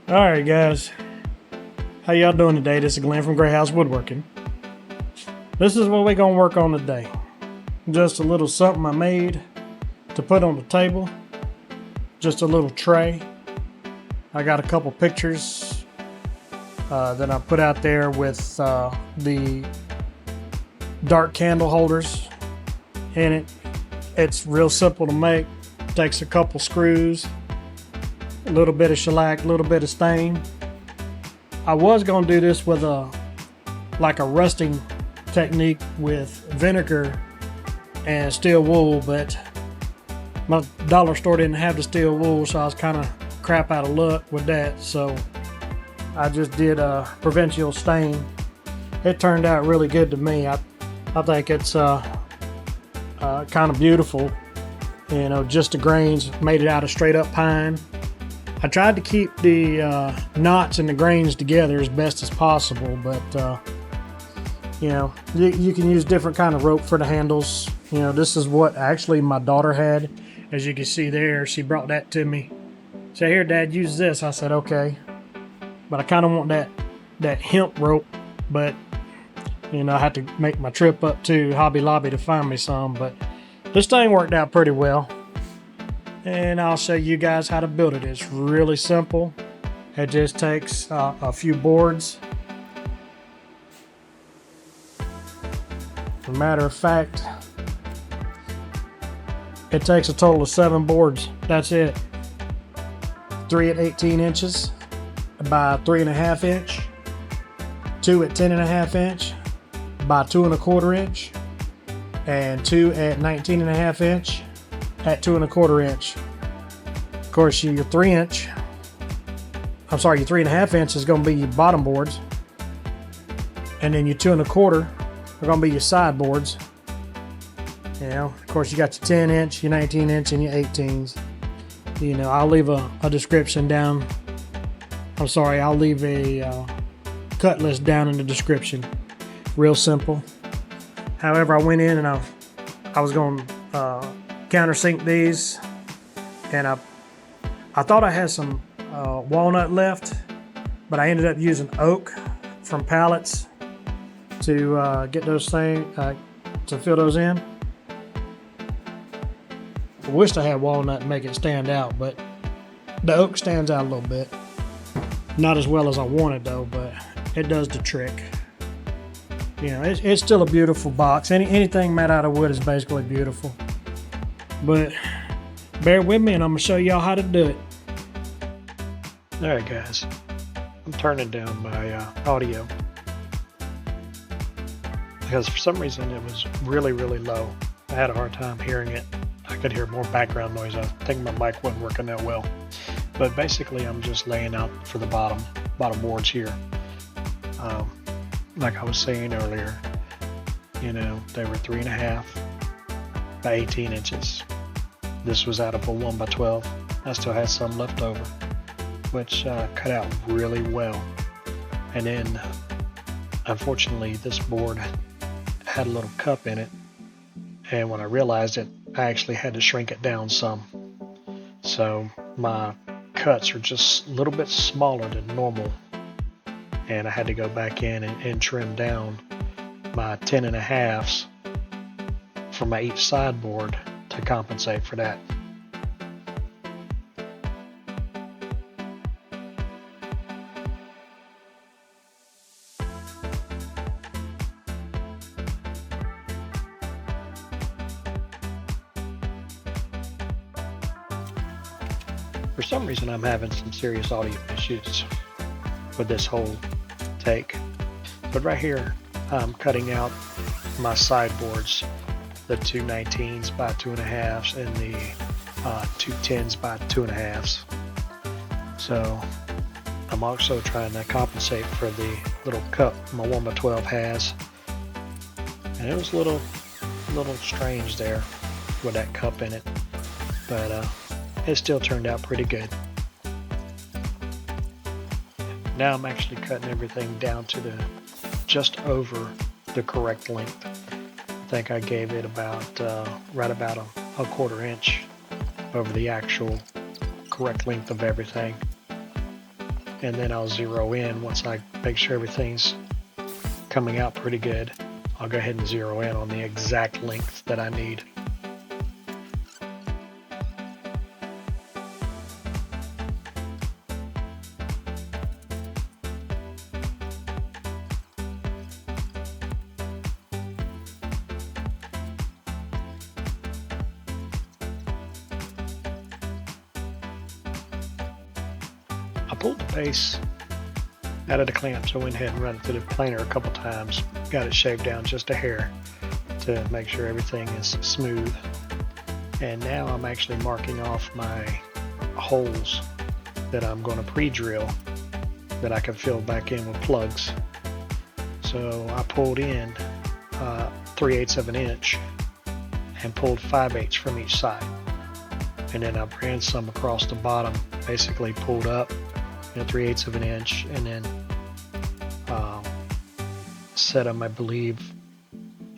Alright guys, how y'all doing today? This is Glenn from Gray House Woodworking. This is what we're going to work on today. Just a little something I made to put on the table. Just a little tray. I got a couple pictures that I put out there with the dark candle holders in it. It's real simple to make. Takes a couple screws, a little bit of shellac, a little bit of stain. I was going to do this with a rusting technique with vinegar and steel wool, but my dollar store didn't have the steel wool, so I was kind of crap out of luck with that. So I just did a provincial stain. It turned out really good to me. I think it's kind of beautiful. You know, just the grains, made it out of straight up pine. I tried to keep the knots and the grains together as best as possible, but you know, you can use different kind of rope for the handles. You know, this is what actually my daughter had. As you can see there, she brought that to me. Said, "Here, Dad, use this." I said, "Okay," but I kind of want that hemp rope. But you know, I had to make my trip up to Hobby Lobby to find me some. But this thing worked out pretty well. And I'll show you guys how to build it. It's really simple. It just takes a few boards. As a matter of fact, it takes a total of 7 boards. That's it. 3 at 18 inches by 3.5 inch, 2 at 10.5 inch by 2.25 inch, and 2 at 19.5 inch at 2.25 inch. Of course, your 3.5 inch is going to be your bottom boards, and then your 2.25 are going to be your side boards. You know, of course, you got your 10 inch, your 19 inch, and your 18s. You know, I'll leave a description down. I'll leave a cut list down in the description. Real simple. However, I went in and I was going to countersink these, and I thought I had some walnut left, but I ended up using oak from pallets to get those to fill those in. I wished I had walnut to make it stand out, but the oak stands out a little bit. Not as well as I wanted though, but it does the trick. You know, it's still a beautiful box. Anything made out of wood is basically beautiful. But bear with me and I'm going to show y'all how to do it. Alright guys, I'm turning down my audio because for some reason it was really low. I had a hard time hearing it. I could hear more background noise. I think my mic wasn't working that well. But basically I'm just laying out for the bottom boards here. Like I was saying earlier, you know, they were 3.5 by 18 inches. This was out of a 1x12. I still had some left over, which cut out really well. And then, unfortunately, this board had a little cup in it. And when I realized it, I actually had to shrink it down some. So my cuts are just a little bit smaller than normal. And I had to go back in and trim down my 10.5s for my each sideboard to compensate for that. For some reason I'm having some serious audio issues with this whole take. But right here I'm cutting out my sideboards, the 2 19s by 2.5s and the 2 10s by 2.5s. So I'm also trying to compensate for the little cup my 1x12 has. And it was a little strange there with that cup in it, but it still turned out pretty good. Now I'm actually cutting everything down to just over the correct length. I think I gave it about right about a 1/4 inch over the actual correct length of everything. and then I'll zero in once I make sure everything's coming out pretty good. I'll go ahead and zero in on the exact length that I need. I pulled the base out of the clamp, so I went ahead and ran it through the planer a couple times, got it shaved down just a hair to make sure everything is smooth. And now I'm actually marking off my holes that I'm going to pre-drill that I can fill back in with plugs. So I pulled in 3/8 of an inch and pulled 5/8 from each side, and then I ran some across the bottom, basically pulled up 3/8 of an inch, and then set them, I believe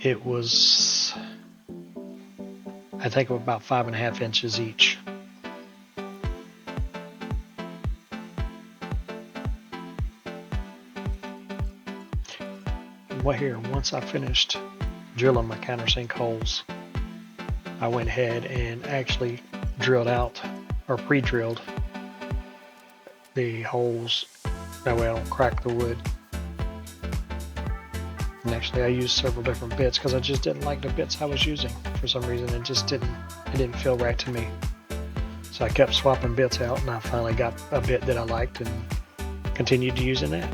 it was, I think about 5.5 inches each. Once I finished drilling my countersink holes, I went ahead and actually drilled out, or pre-drilled, the holes, that way I don't crack the wood. And actually I used several different bits because I just didn't like the bits I was using for some reason. It didn't feel right to me. So I kept swapping bits out, and I finally got a bit that I liked and continued using that.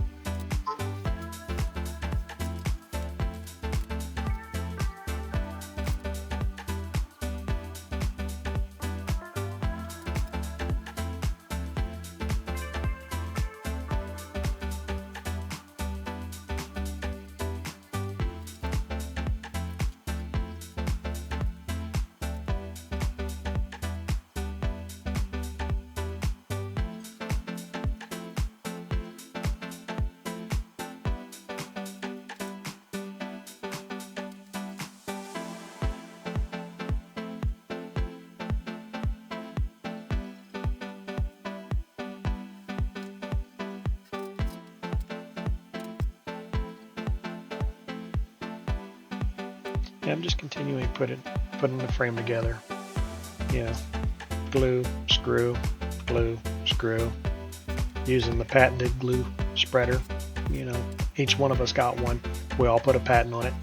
Yeah, I'm just continuing putting the frame together. Glue, screw, using the patented glue spreader. Each one of us got one. We all put a patent on it.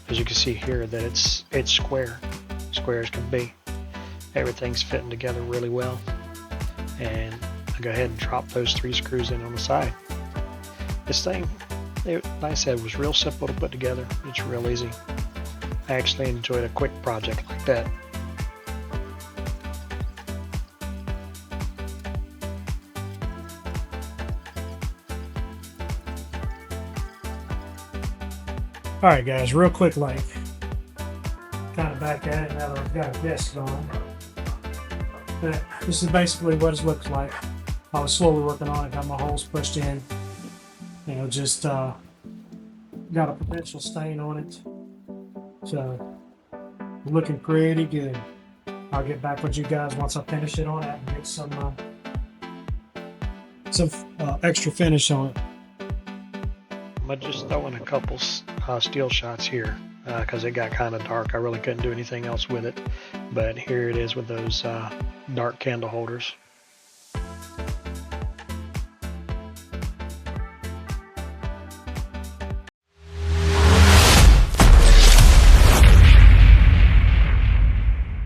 As you can see here, that it's square as can be. Everything's fitting together really well, and I go ahead and drop those 3 screws in on the side. This thing, like I said, was real simple to put together. It's real easy. I actually enjoyed a quick project like that. Alright guys, real quick, kind of back at it now that I've got a desk on. But this is basically what it looks like. I was slowly working on it, got my holes pushed in. Just got a potential stain on it. So, looking pretty good. I'll get back with you guys once I finish it on it and get some extra finish on it. I'm just throwing a couple steel shots here because it got kind of dark. I really couldn't do anything else with it, but here it is with those dark candle holders.